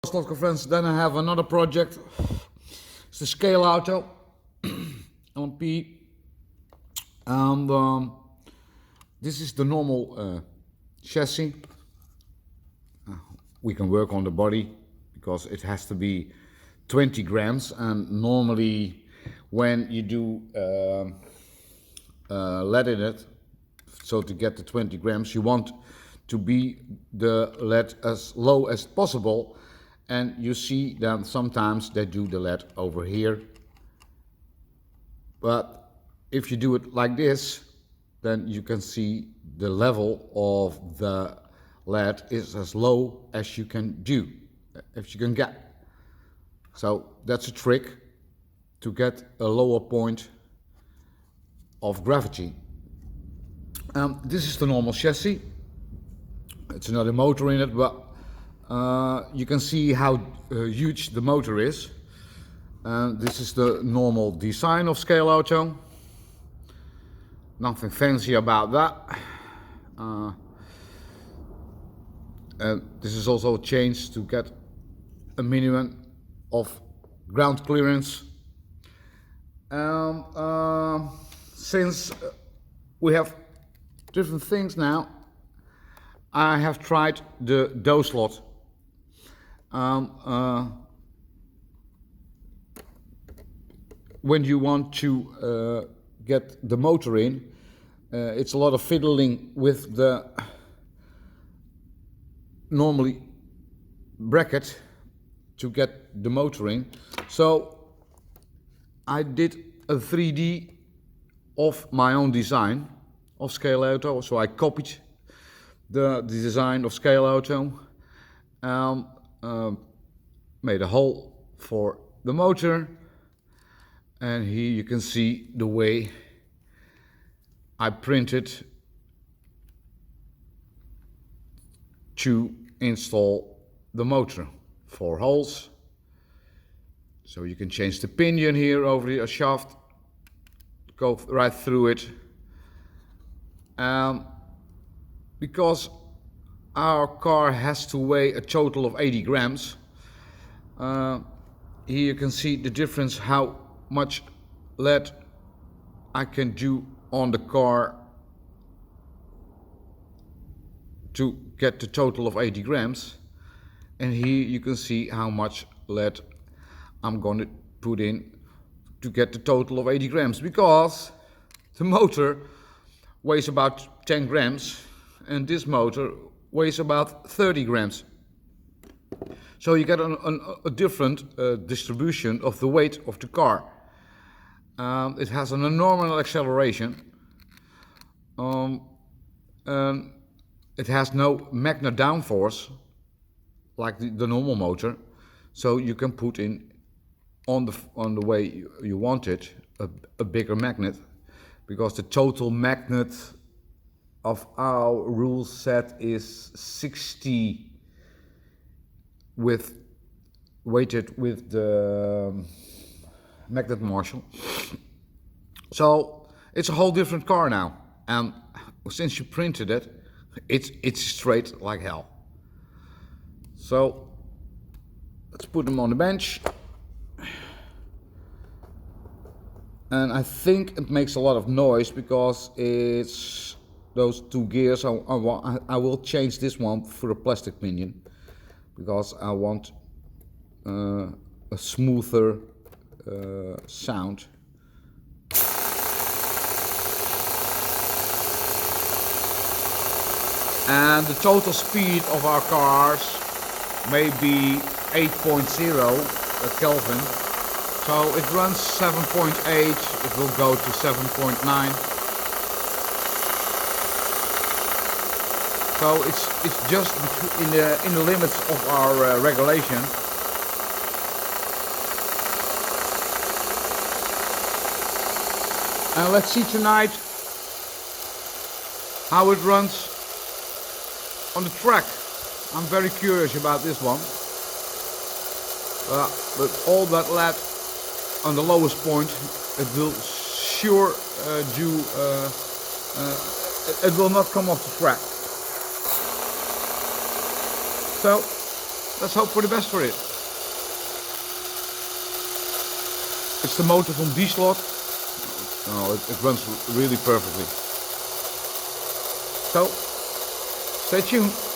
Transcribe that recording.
Lots of friends. Then I have another project. It's the Scaleauto Lmp, and this is the normal chassis. We can work on the body because it has to be 20 grams, and normally when you do lead in it, so to get the 20 grams you want to be the lead as low as possible. And you see that sometimes they do the lead over here, but if you do it like this, then you can see the level of the lead is as low as you can do, if you can get. So that's a trick to get a lower point of gravity. This is the normal chassis. It's another motor in it, but you can see how huge the motor is. This is the normal design of Scaleauto. Nothing fancy about that. And this is also changed to get a minimum of ground clearance. Since we have different things now, I have tried the dough slot. When you want to get the motor in, it's a lot of fiddling with the normally bracket to get the motor in. So I did a 3D of my own design of Scaleauto. So I copied the design of Scaleauto. Made a hole for the motor, and here you can see the way I printed to install the motor. 4 holes, so you can change the pinion here over the shaft, go right through it. Because our car has to weigh a total of 80 grams. Here you can see the difference, how much lead I can do on the car to get the total of 80 grams. And here you can see how much lead I'm going to put in to get the total of 80 grams. Because the motor weighs about 10 grams and this motor weighs about 30 grams. So you get a different distribution of the weight of the car. It has an enormous acceleration. And it has no magnet downforce like the normal motor. So you can put in on the way you want it a bigger magnet, because the total magnet of our rule set is 60 weighted with the magnet Marshall. So it's a whole different car now, and since you printed it, it's straight like hell. So let's put them on the bench. And I think it makes a lot of noise because it's those 2 gears. I will change this one for a plastic pinion, because I want a smoother sound. And the total speed of our cars may be 8.0 Kelvin. So it runs 7.8, it will go to 7.9. So it's just in the limits of our regulation. And let's see tonight how it runs on the track. I'm very curious about this one. But all that lead on the lowest point, it will sure it will not come off the track. So let's hope for the best for it. It's the motor from D slot. No, it runs really perfectly. So, stay tuned.